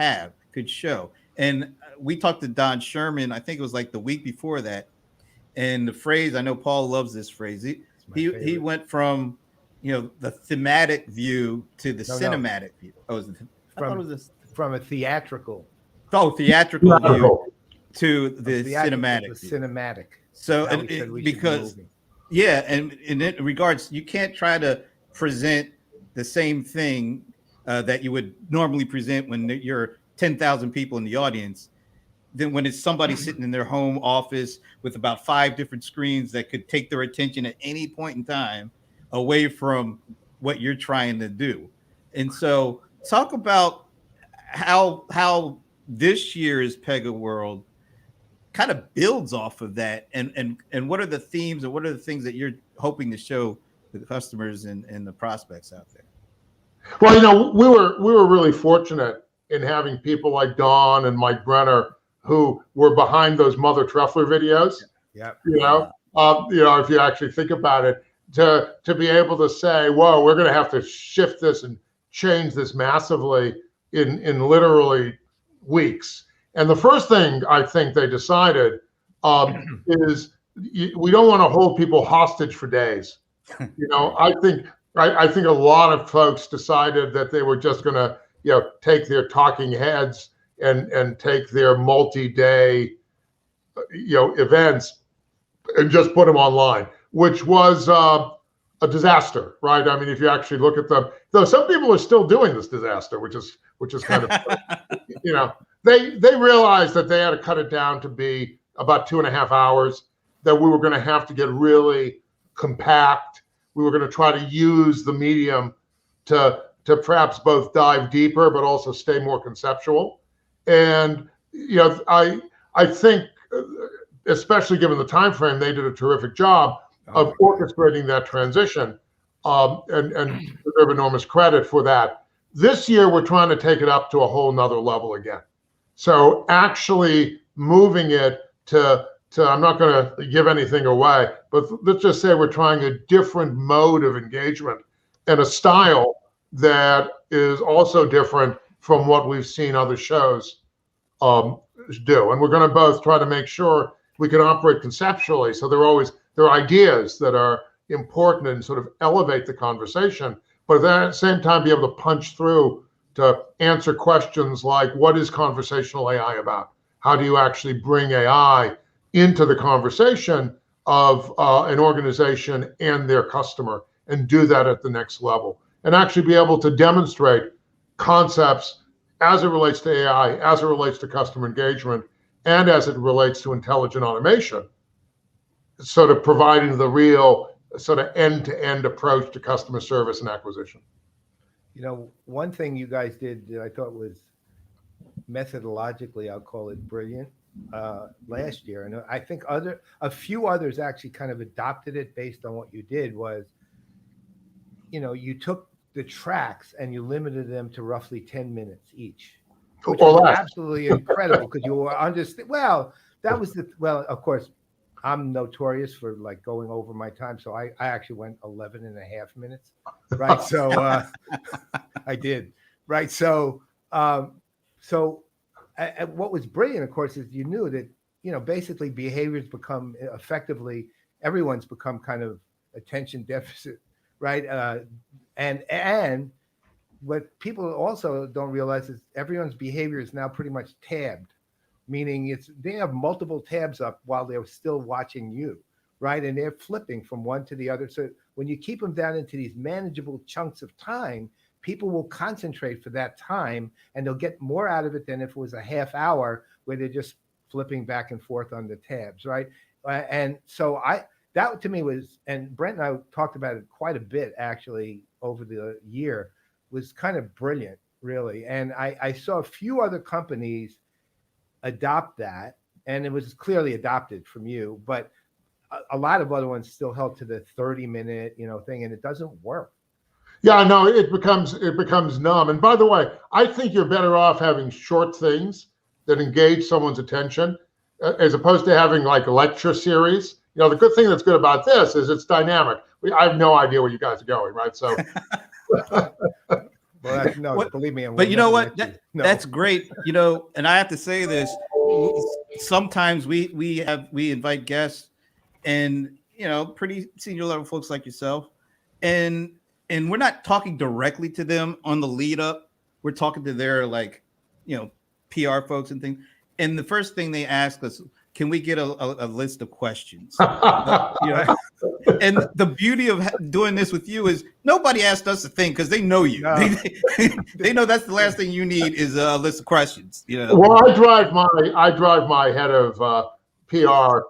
show. And we talked to Don Sherman, I think it was like the week before that. And the phrase, I know Paul loves this phrase. He went from, the thematic view to the cinematic view. Oh, I thought it was this from a theatrical. Theatrical view to the cinematic. The cinematic. So, because in regards, you can't try to present the same thing that you would normally present when you're 10,000 people in the audience. Then when it's somebody sitting in their home office with about 5 different screens that could take their attention at any point in time away from what you're trying to do. And so talk about how this year's PegaWorld kind of builds off of that, and what are the themes, and what are the things that you're hoping to show the customers and the prospects out there? Well, we were really fortunate in having people like Don and Mike Brenner who were behind those Mother Trefler videos. Yeah. If you actually think about it, to be able to say, whoa, we're going to have to shift this and change this massively in literally weeks. And the first thing I think they decided is we don't want to hold people hostage for days. I think a lot of folks decided that they were just going to, take their talking heads and take their multi-day, events and just put them online, which was a disaster, right? I mean, if you actually look at them, though, some people are still doing this disaster, which is kind of, they realized that they had to cut it down to be about 2.5 hours, that we were going to have to get really compact. We were going to try to use the medium to perhaps both dive deeper, but also stay more conceptual. And, I think, especially given the time frame, they did a terrific job of orchestrating that transition, and deserve enormous credit for that. This year, we're trying to take it up to a whole nother level again. So actually moving it to I'm not going to give anything away, but let's just say we're trying a different mode of engagement and a style that is also different from what we've seen other shows do. And we're going to both try to make sure we can operate conceptually. So there are ideas that are important and sort of elevate the conversation, but at the same time be able to punch through to answer questions like, what is conversational AI about? How do you actually bring AI into the conversation of an organization and their customer, and do that at the next level, and actually be able to demonstrate concepts as it relates to AI, as it relates to customer engagement, and as it relates to intelligent automation, sort of providing the real sort of end-to-end approach to customer service and acquisition. One thing you guys did that I thought was methodologically, I'll call it brilliant, last year, and I think a few others actually kind of adopted it based on what you did, was, you took the tracks and you limited them to roughly 10 minutes each, which was absolutely incredible, because you were of course, I'm notorious for like going over my time. So I actually went 11 and a half minutes. Right. So I did. Right. So what was brilliant, of course, is you knew that, basically behaviors become effectively, everyone's become kind of attention deficit. Right. And what people also don't realize is everyone's behavior is now pretty much tabbed, meaning they have multiple tabs up while they're still watching you, right? And they're flipping from one to the other. So when you keep them down into these manageable chunks of time, people will concentrate for that time, and they'll get more out of it than if it was a half hour where they're just flipping back and forth on the tabs, right? And so that to me was, and Brent and I talked about it quite a bit actually over the year, was kind of brilliant, really. And I saw a few other companies adopt that, and it was clearly adopted from you, but a lot of other ones still held to the 30-minute, thing, and it doesn't work. Yeah, no, it becomes numb. And by the way, I think you're better off having short things that engage someone's attention, as opposed to having like a lecture series. The good thing that's good about this is it's dynamic. I have no idea where you guys are going, right? So, well, believe me. But you know what? That's great. And I have to say this. Sometimes we invite guests, and pretty senior level folks like yourself, and we're not talking directly to them on the lead up. We're talking to their PR folks and things. And the first thing they ask us, can we get a list of questions? And the beauty of doing this with you is nobody asked us a thing because they know you. No. They know that's the last thing you need is a list of questions. Well, I drive my head of PR.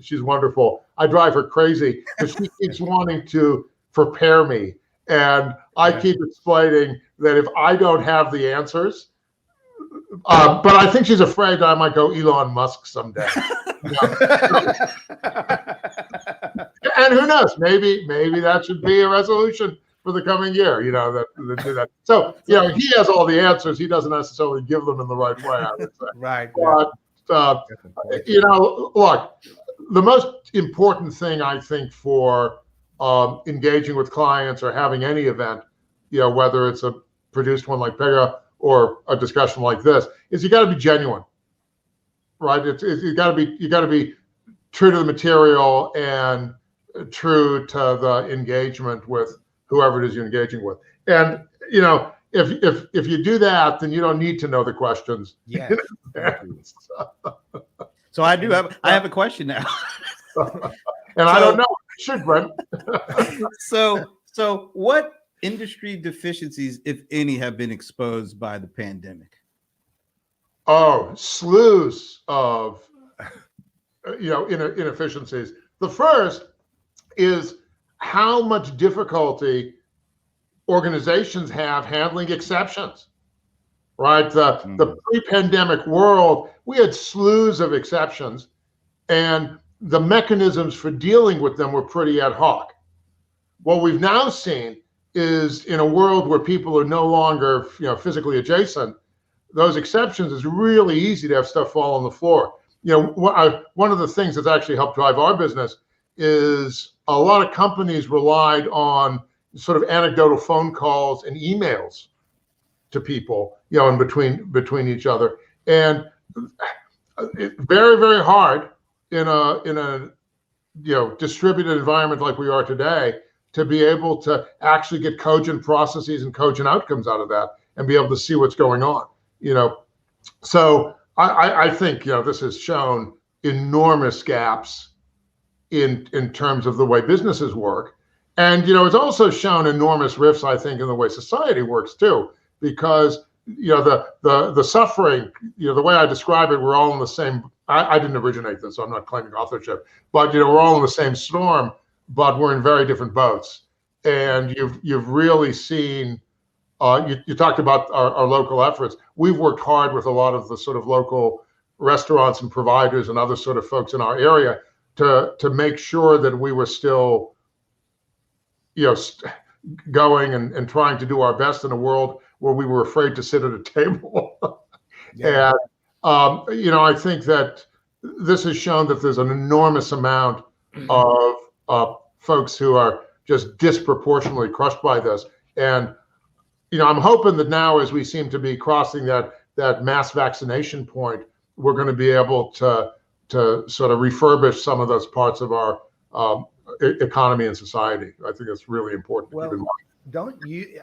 She's wonderful. I drive her crazy because she keeps wanting to prepare me, and I keep explaining that if I don't have the answers. But I think she's afraid that I might go Elon Musk someday. And who knows? Maybe that should be a resolution for the coming year. That. So he has all the answers. He doesn't necessarily give them in the right way, I would say. Right. But look, the most important thing I think for engaging with clients or having any event, whether it's a produced one like Pega or a discussion like this, is you got to be genuine, right? You got to be true to the material and true to the engagement with whoever it is you're engaging with. And if you do that, then you don't need to know the questions. Yeah. So I have a question now. And I don't know. Should, Brent. So what industry deficiencies, if any, have been exposed by the pandemic? Oh, slews of inefficiencies. The first is how much difficulty organizations have handling exceptions. Right, the pre-pandemic world, we had slews of exceptions, and the mechanisms for dealing with them were pretty ad hoc. What we've now seen is, in a world where people are no longer physically adjacent, those exceptions is really easy to have stuff fall on the floor. One of the things that's actually helped drive our business is a lot of companies relied on sort of anecdotal phone calls and emails to people, in between each other, and it's very, very hard in a distributed environment like we are today to be able to actually get cogent processes and cogent outcomes out of that and be able to see what's going on. So I think this has shown enormous gaps in terms of the way businesses work, and it's also shown enormous rifts, I think, in the way society works too, because the suffering, the way I describe it, we're all in the same. I didn't originate this, so I'm not claiming authorship, but we're all in the same storm, but we're in very different boats. And you've really seen. You talked about our local efforts. We've worked hard with a lot of the sort of local restaurants and providers and other sort of folks in our area to make sure that we were still, going and trying to do our best in a world where we were afraid to sit at a table. Yeah. And I think that this has shown that there's an enormous amount of folks who are just disproportionately crushed by this. And I'm hoping that now, as we seem to be crossing that mass vaccination point, we're going to be able to sort of refurbish some of those parts of our economy and society. I think that's really important to keep in mind.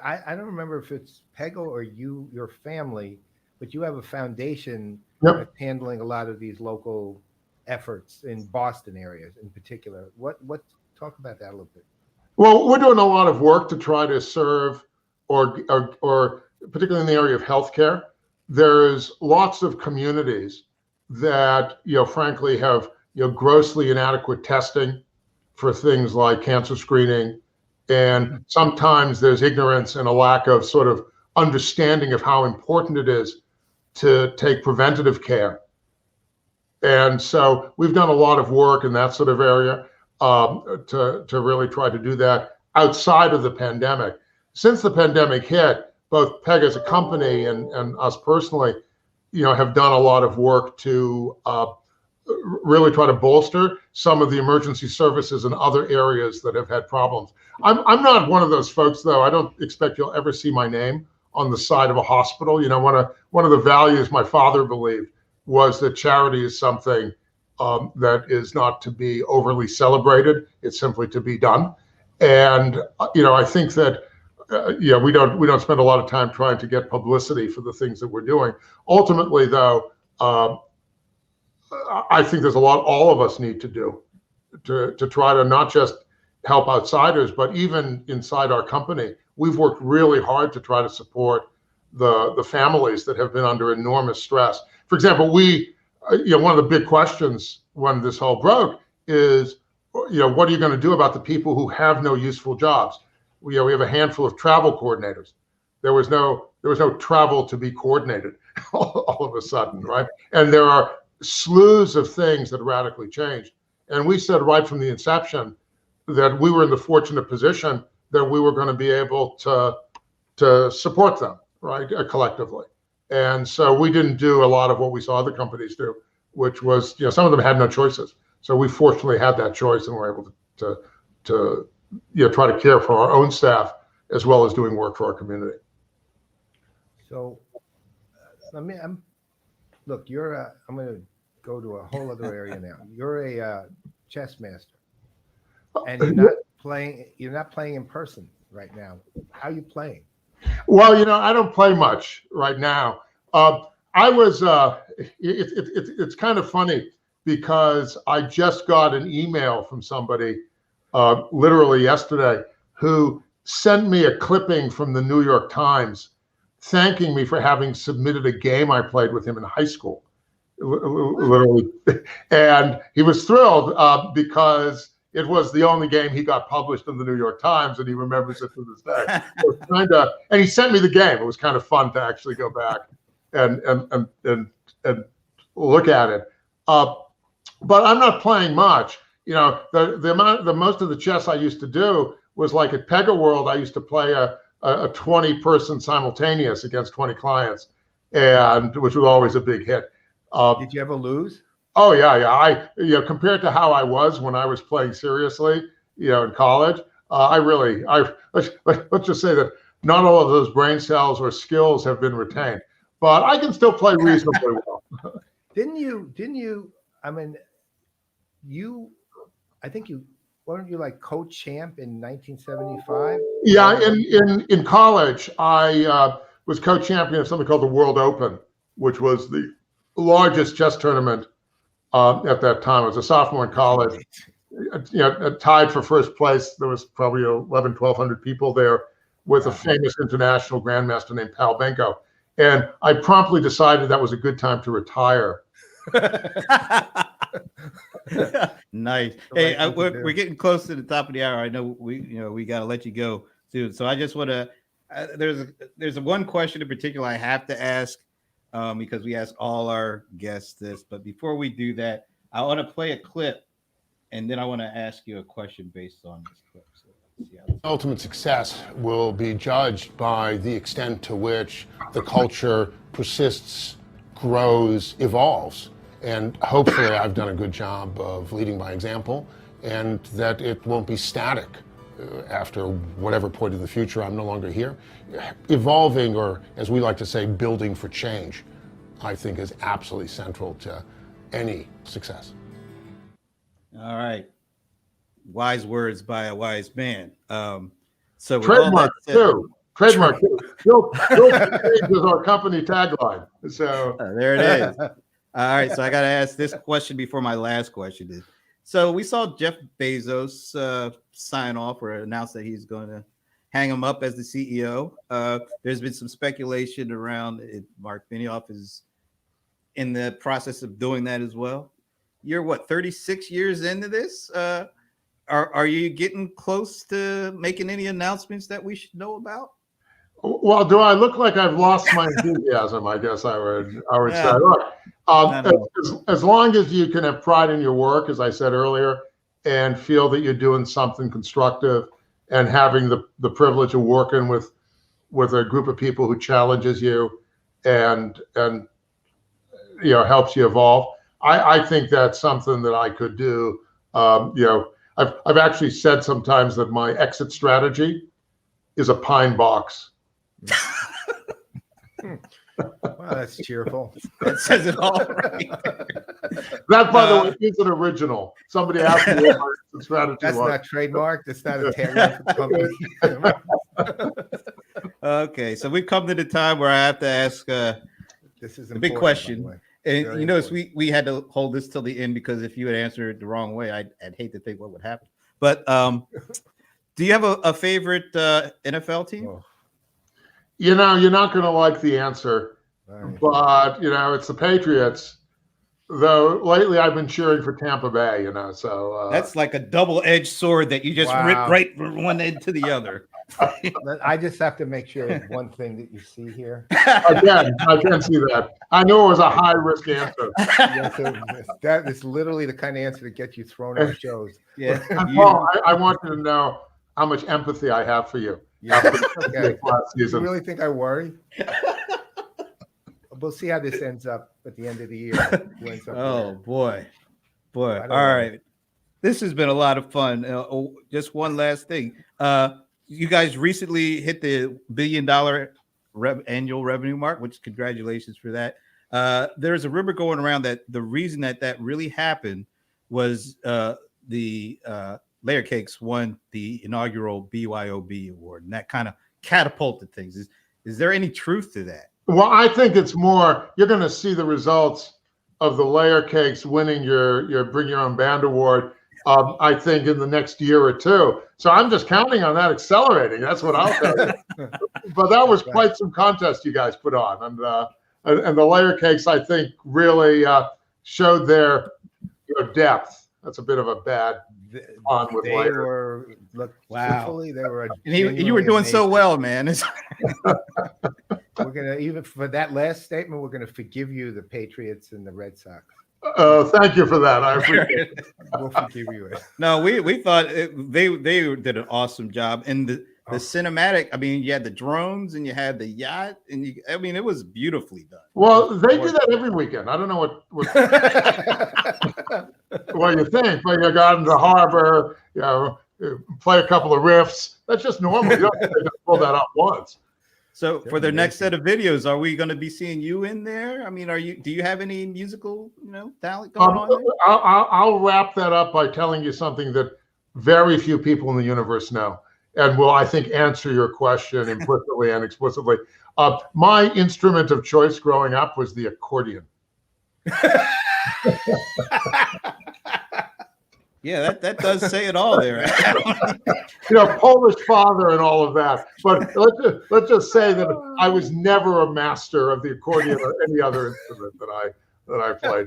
I don't remember if it's Pega or your family, but you have a foundation that's handling a lot of these local efforts in Boston areas in particular. What talk about that a little bit? Well, we're doing a lot of work to try to serve, or particularly in the area of healthcare. There's lots of communities that frankly have grossly inadequate testing for things like cancer screening, and sometimes there's ignorance and a lack of sort of understanding of how important it is to take preventative care. And so we've done a lot of work in that sort of area to really try to do that outside of the pandemic. Since the pandemic hit, both Pega as a company and us personally, have done a lot of work to really try to bolster some of the emergency services in other areas that have had problems. I'm not one of those folks, though. I don't expect you'll ever see my name on the side of a hospital. One of the values my father believed was that charity is something that is not to be overly celebrated. It's simply to be done. And I think that we don't spend a lot of time trying to get publicity for the things that we're doing. Ultimately, though, I think there's a lot all of us need to do to try to not just help outsiders, but even inside our company. We've worked really hard to try to support the families that have been under enormous stress. For example, one of the big questions when this all broke is, what are you going to do about the people who have no useful jobs? We have a handful of travel coordinators. There was no travel to be coordinated all of a sudden, right? And there are slews of things that radically changed. And we said right from the inception that we were in the fortunate position that we were going to be able to support them, right, collectively. And so we didn't do a lot of what we saw other companies do, which was, some of them had no choices. So we fortunately had that choice and were able to try to care for our own staff as well as doing work for our community. So, look, I'm going to go to a whole other area now. You're a chess master, and you're not playing in person right now. How are you playing? Well, I don't play much right now. It's kind of funny because I just got an email from somebody literally yesterday who sent me a clipping from the New York Times thanking me for having submitted a game I played with him in high school, literally. And he was thrilled because it was the only game he got published in the New York Times, and he remembers it to this day. And he sent me the game. It was kind of fun to actually go back and look at it. But I'm not playing much. The most of the chess I used to do was like at PegaWorld. I used to play a 20-person simultaneous against 20 clients, and which was always a big hit. Did you ever lose? Oh yeah. Compared to how I was when I was playing seriously, in college, let's just say that not all of those brain cells or skills have been retained, but I can still play reasonably well. Didn't you? I mean, weren't you like co-champ in 1975? Yeah, in college, I was co-champion of something called the World Open, which was the largest chess tournament at that time. I was a sophomore in college. Tied for first place. There was probably 1,100 people there with a famous international grandmaster named Pal Benko. And I promptly decided that was a good time to retire. Nice. Hey, we're getting close to the top of the hour. I know we got to let you go soon. So I just want to. There's one question in particular I have to ask because we ask all our guests this. But before we do that, I want to play a clip, and then I want to ask you a question based on this clip. So let's see how Ultimate success will be judged by the extent to which the culture persists, grows, evolves. And hopefully I've done a good job of leading by example, and that it won't be static after whatever point of the future I'm no longer here. Evolving, or as we like to say, building for change, I think is absolutely central to any success. All right. Wise words by a wise man. So trademark too. Trademark too. Build change is our company tagline. So there it is. All right, so I got to ask this question before my last question is. So we saw Jeff Bezos sign off or announce that he's going to hang him up as the CEO. There's been some speculation around if Mark Benioff is in the process of doing that as well. You're 36 years into this? Are you getting close to making any announcements that we should know about? Well, do I look like I've lost my enthusiasm? I guess I would say. Look, Not at all. As long as you can have pride in your work, as I said earlier, and feel that you're doing something constructive and having the privilege of working with a group of people who challenges you and helps you evolve. I think that's something that I could do. I've actually said sometimes that my exit strategy is a pine box. Wow, that's cheerful. That says it all right. That, by the way, is an original. Somebody asked me what my exit strategy That's was. not trademarked. That's not a tagline for the company. Okay, so we've come to the time where I have to ask This is the big important, by the question. way. And Very you notice important. we had to hold this till the end because if you had answered the wrong way, I'd hate to think what would happen. But do you have a favorite NFL team? Oh, You're not going to like the answer, all right. but it's the Patriots. Though lately I've been cheering for Tampa Bay. So That's like a double-edged sword that you just rip Wow. right from one end to the other. I just have to make sure of one thing that you see here. again, I can see that. I knew it was a high risk answer. Yes, that is literally the kind of answer that gets you thrown off shows. Yeah. And Paul, I want you to know how much empathy I have for you. Yeah. After Okay. last You season. really think I worry? We'll see how this ends up at the end of the year. Who ends up Oh boy. Boy. I All don't know. right. This has been a lot of fun. Just one last thing. You guys recently hit the $1 billion annual revenue mark, which congratulations for that. There's a rumor going around that the reason that really happened was the Layer Cakes won the inaugural BYOB award, and that kind of catapulted things. Is there any truth to that? Well, I think it's more, you're going to see the results of the Layer Cakes winning your Bring Your Own Band award, I think, in the next year or two. So I'm just counting on that accelerating. That's what I'll tell you. But that was quite some contest you guys put on. And the Layer Cakes, I think, really showed their depth. That's a bit of a bad pun with They Layer. were, look, Wow. truthfully, they were. And you were genuinely doing so amazing. well, man. We're gonna, even for that last statement, we're gonna forgive you, the Patriots and the Red Sox. Thank you for that. I appreciate it. We'll forgive you it. No, we thought they did an awesome job. And the cinematic, I mean, you had the drones and you had the yacht, and it was beautifully done. Well, they do that every weekend. I don't know what you think, but you got into the harbor, play a couple of riffs. That's just normal. You don't have to pull that up once. So for their next set of videos, are we going to be seeing you in there? I mean, do you have any musical, talent going on there? I'll wrap that up by telling you something that very few people in the universe know, and will, I think, answer your question implicitly and explicitly. My instrument of choice growing up was the accordion. Yeah, that does say it all there. Polish father and all of that. But let's just say that I was never a master of the accordion or any other instrument that I played.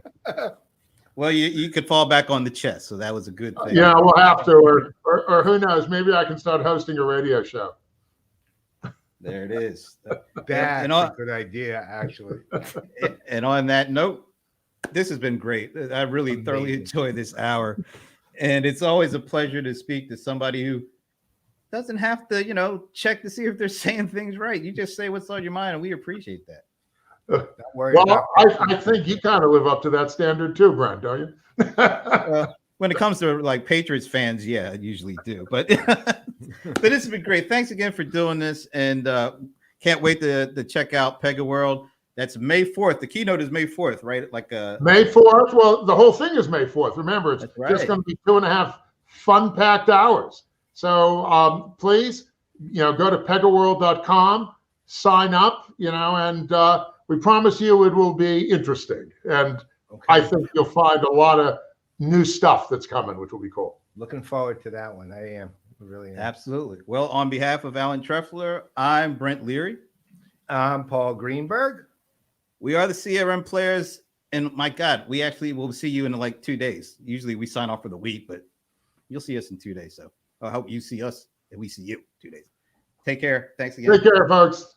Well, you could fall back on the chess, so that was a good thing. Yeah, we'll have to, or who knows? Maybe I can start hosting a radio show. There it is. That's And a good idea, actually. And on that note, this has been great. I really thoroughly enjoyed this hour. And it's always a pleasure to speak to somebody who doesn't have to, check to see if they're saying things right. You just say what's on your mind, and we appreciate that. Don't worry Well, about I think you kind of live up to that standard too, Brent, don't you? When it comes to like Patriots fans, yeah, I usually do. But but this has been great. Thanks again for doing this, and can't wait to check out PegaWorld. That's May 4th. The keynote is May 4th, right? May 4th. Well, the whole thing is May 4th. Remember, it's just going to be 2.5 fun-packed hours. So please, go to PegaWorld.com, sign up, and we promise you it will be interesting. And I think you'll find a lot of new stuff that's coming, which will be cool. Looking forward to that one. I am. I really am. Absolutely. Well, on behalf of Alan Trefler, I'm Brent Leary. I'm Paul Greenberg. We are the CRM Playaz, and my God, we actually will see you in 2 days. Usually we sign off for the week, but you'll see us in 2 days. So I hope you see us and we see you 2 days. Take care. Thanks again. Take care, folks.